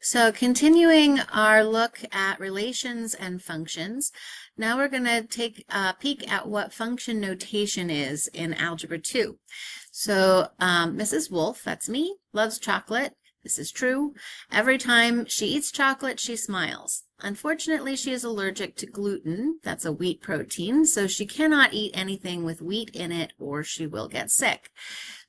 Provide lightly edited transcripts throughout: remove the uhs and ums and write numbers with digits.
So continuing our look at relations and functions, now we're going to take a peek at what function notation is in Algebra 2. So Mrs. Wolf, that's me, loves chocolate. This is true. Every time she eats chocolate, she smiles. Unfortunately, she is allergic to gluten. That's a wheat protein, so she cannot eat anything with wheat in it or she will get sick.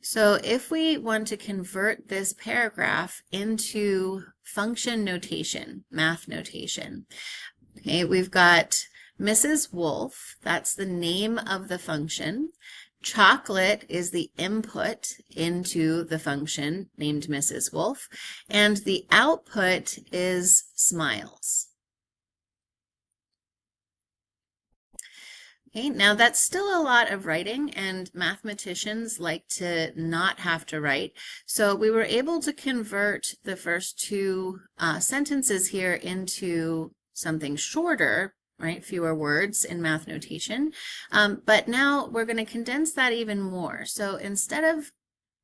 So if we want to convert this paragraph into function notation, math notation, okay, we've got Mrs. Wolf, that's the name of the function. Chocolate is the input into the function named Mrs. Wolf, and the output is smiles. Okay, now that's still a lot of writing, and mathematicians like to not have to write. So we were able to convert the first two sentences here into something shorter, right? Fewer words in math notation. But now we're going to condense that even more. So instead of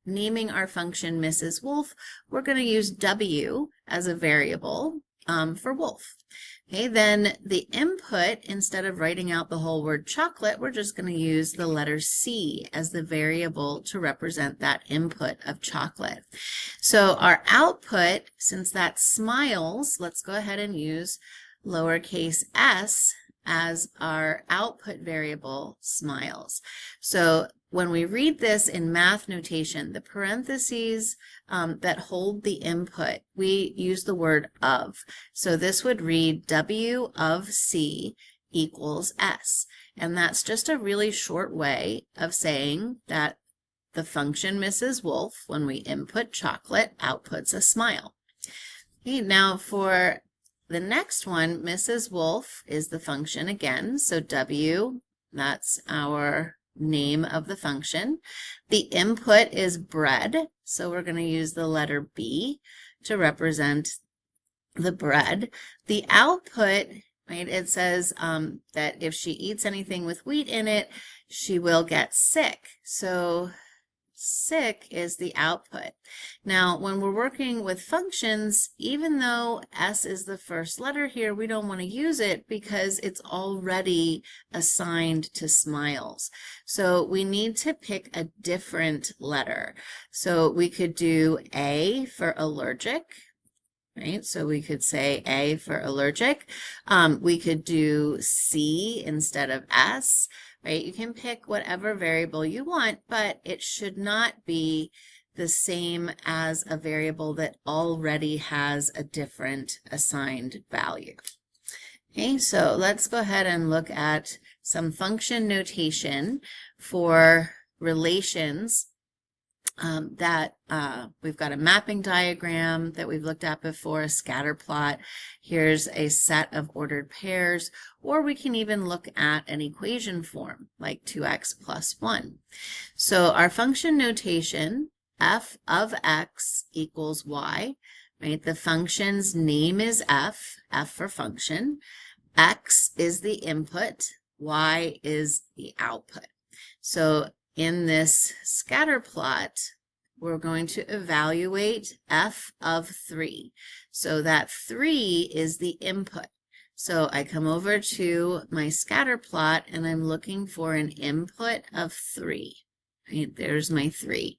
naming our function Mrs. Wolf, we're going to use W as a variable for wolf. Okay, then the input, instead of writing out the whole word chocolate, we're just going to use the letter C as the variable to represent that input of chocolate. So our output, since that's smiles, let's go ahead and use lowercase s as our output variable, smiles. So when we read this in math notation, the parentheses that hold the input, we use the word of. So this would read W of C equals S. And that's just a really short way of saying that the function Mrs. Wolf, when we input chocolate, outputs a smile. Okay, now for the next one, Mrs. Wolf is the function again. So W, that's our name of the function. The input is bread, so we're going to use the letter B to represent the bread. The output, right, it says that if she eats anything with wheat in it, she will get sick. So sick is the output. Now, when we're working with functions, even though S is the first letter here, we don't want to use it because it's already assigned to smiles. So we need to pick a different letter. So we could do A for allergic, right? So we could say A for allergic. We could do C instead of S. Right? You can pick whatever variable you want, but it should not be the same as a variable that already has a different assigned value. Okay, so let's go ahead and look at some function notation for relations that we've got a mapping diagram that we've looked at before, a scatter plot. Here's a set of ordered pairs, or we can even look at an equation form like 2x plus 1. So our function notation, f of x equals y, right? The function's name is f for function. X is the input, y is the output. So in this scatter plot, we're going to evaluate f of 3. So that 3 is the input. So I come over to my scatter plot and I'm looking for an input of 3. Right, there's my 3.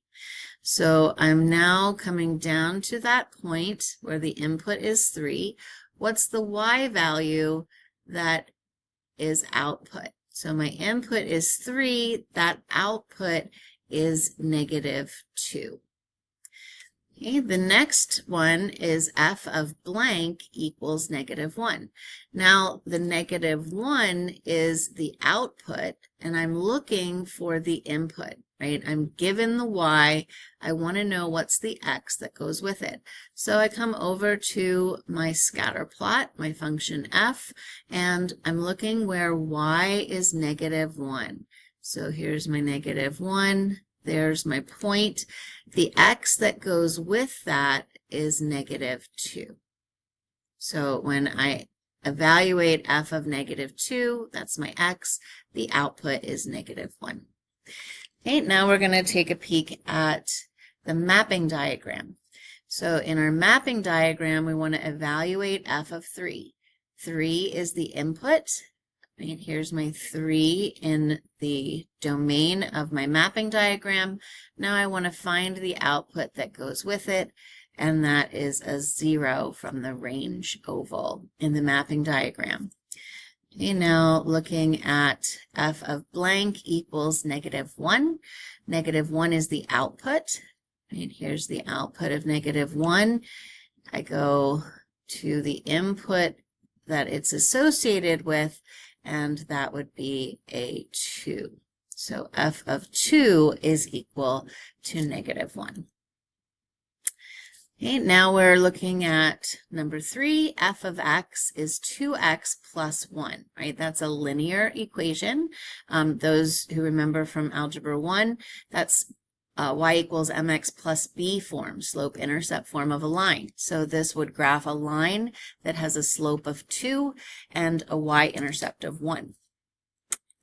So I'm now coming down to that point where the input is 3. What's the y value that is output? So my input is 3, that output is -2. Okay, the next one is f of blank equals -1. Now the -1 is the output, and I'm looking for the input, right? I'm given the y, I want to know what's the x that goes with it. So I come over to my scatter plot, my function f, and I'm looking where y is -1. So here's my -1. There's my point. The x that goes with that is -2. So when I evaluate f of -2, that's my x. The output is -1. Okay, now we're going to take a peek at the mapping diagram. So in our mapping diagram, we want to evaluate f of 3. 3 is the input. Right, here's my 3 in the domain of my mapping diagram. Now I want to find the output that goes with it, and that is a 0 from the range oval in the mapping diagram. Okay, now looking at f of blank equals -1. -1 is the output. Right, here's the output of -1. I go to the input that it's associated with, and that would be a 2. So f of 2 is equal to -1. Okay, now we're looking at number 3. F of x is 2x plus 1, right? That's a linear equation. Those who remember from Algebra 1, that's y equals mx plus b form, slope-intercept form of a line. So this would graph a line that has a slope of 2 and a y-intercept of 1.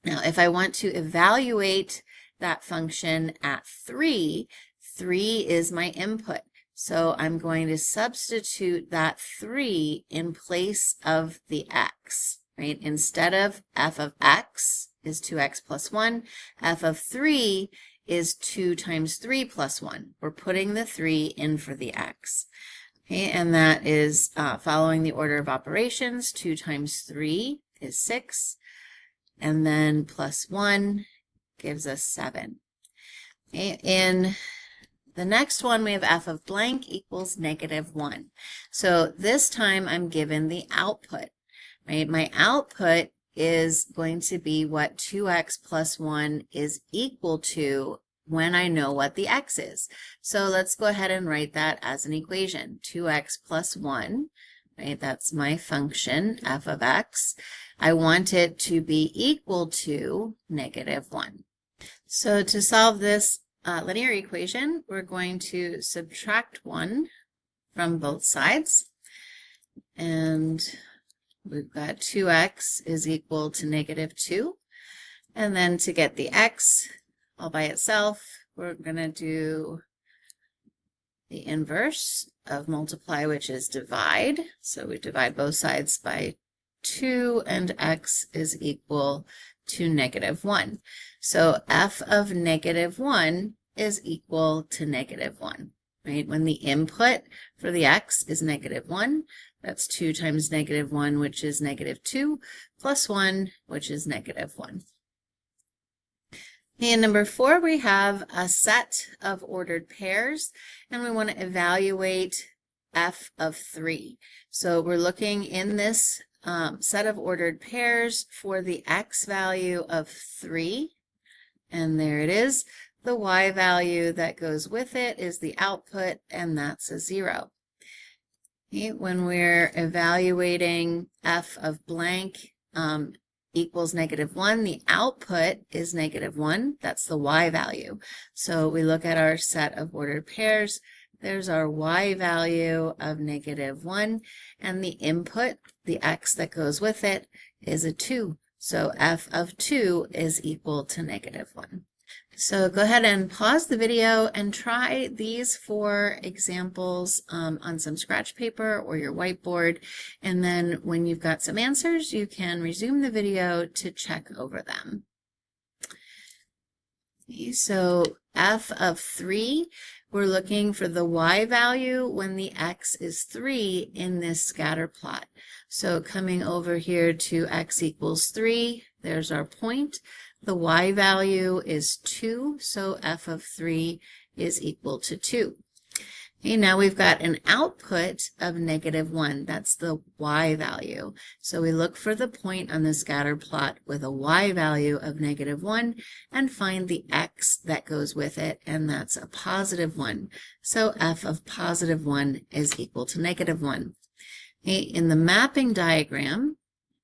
Now, if I want to evaluate that function at 3, 3 is my input. So I'm going to substitute that 3 in place of the x, right? Instead of f of x is 2x plus 1, f of 3 is 2 times 3 plus 1. We're putting the 3 in for the x. Okay, and that is following the order of operations. 2 times 3 is 6, and then plus 1 gives us 7. Okay, in the next one, we have f of blank equals -1. So this time I'm given the output, right? My output is going to be what 2x plus 1 is equal to when I know what the x is. So let's go ahead and write that as an equation. 2x plus 1, right? That's my function, f of x. I want it to be equal to -1. So to solve this linear equation, we're going to subtract 1 from both sides, and we've got 2x is equal to -2, and then to get the x all by itself, we're going to do the inverse of multiply, which is divide. So we divide both sides by 2, and x is equal to -1. So f of -1 is equal to -1, right? When the input for the x is -1, that's 2 times -1, which is -2, plus 1, which is -1. In number 4, we have a set of ordered pairs, and we want to evaluate f of 3. So we're looking in this set of ordered pairs for the x value of 3, and there it is. The y value that goes with it is the output, and that's a 0. Okay, when we're evaluating f of blank equals -1, the output is -1. That's the y value. So we look at our set of ordered pairs. There's our y value of -1, and the input, the x that goes with it, is a 2. So f of 2 is equal to -1. So go ahead and pause the video and try these 4 examples on some scratch paper or your whiteboard. And then when you've got some answers, you can resume the video to check over them. Okay, so f of 3, we're looking for the y value when the x is 3 in this scatter plot. So coming over here to x equals 3, there's our point. The y value is 2, so f of 3 is equal to 2. Okay, now we've got an output of -1. That's the y value. So we look for the point on the scatter plot with a y value of -1 and find the x that goes with it, and that's a +1. So f of +1 is equal to -1. Okay, in the mapping diagram,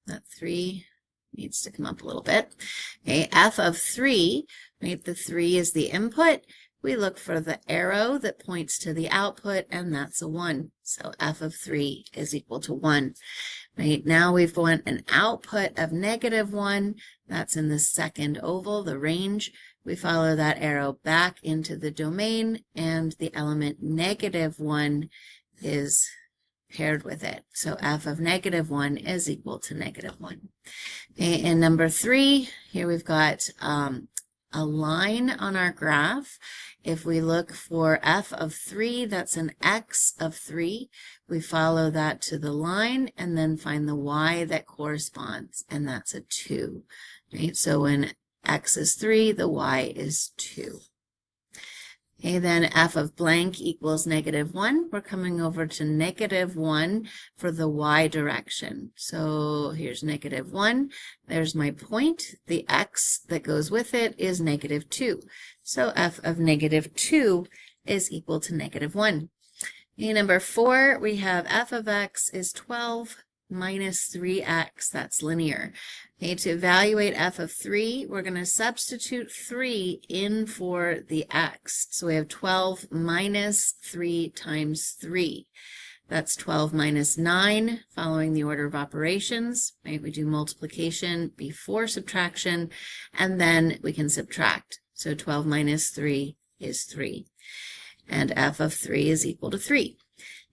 that 3 needs to come up a little bit. Okay, f of 3, right, the 3 is the input. We look for the arrow that points to the output, and that's a 1. So f of 3 is equal to 1. Right, now we've got an output of -1. That's in the second oval, the range. we follow that arrow back into the domain, and the element -1 is paired with it. So f of -1 is equal to -1. Okay, and number 3, here we've got a line on our graph. If we look for f of 3, that's an x of 3. We follow that to the line and then find the y that corresponds, and that's a 2. Right? So when x is 3, the y is 2. Okay, then f of blank equals -1. We're coming over to -1 for the y direction. So here's -1. There's my point. The x that goes with it is -2. So f of -2 is equal to -1. Okay, number 4, we have f of x is 12 minus 3x. That's linear. Okay, to evaluate f of 3, we're going to substitute 3 in for the x. So we have 12 minus 3 times 3. That's 12 minus 9, following the order of operations. Right? We do multiplication before subtraction, and then we can subtract. So 12 minus 3 is 3. And f of 3 is equal to 3.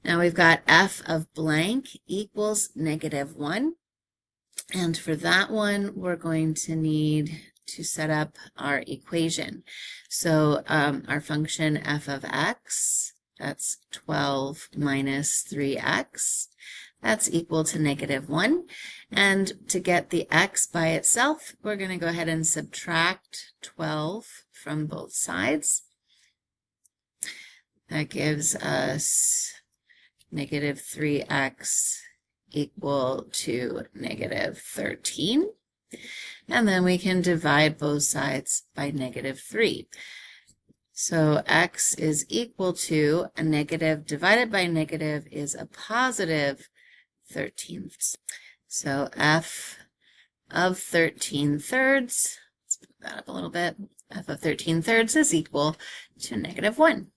Now we've got f of blank equals -1. And for that one, we're going to need to set up our equation. So our function f of x, that's 12 minus 3x. That's equal to -1. And to get the x by itself, we're going to go ahead and subtract 12 from both sides. That gives us -3x equal to -13. And then we can divide both sides by -3. So x is equal to a negative divided by negative is a positive 13. So f of 13/3, let's put that up a little bit, f of 13/3 is equal to -1.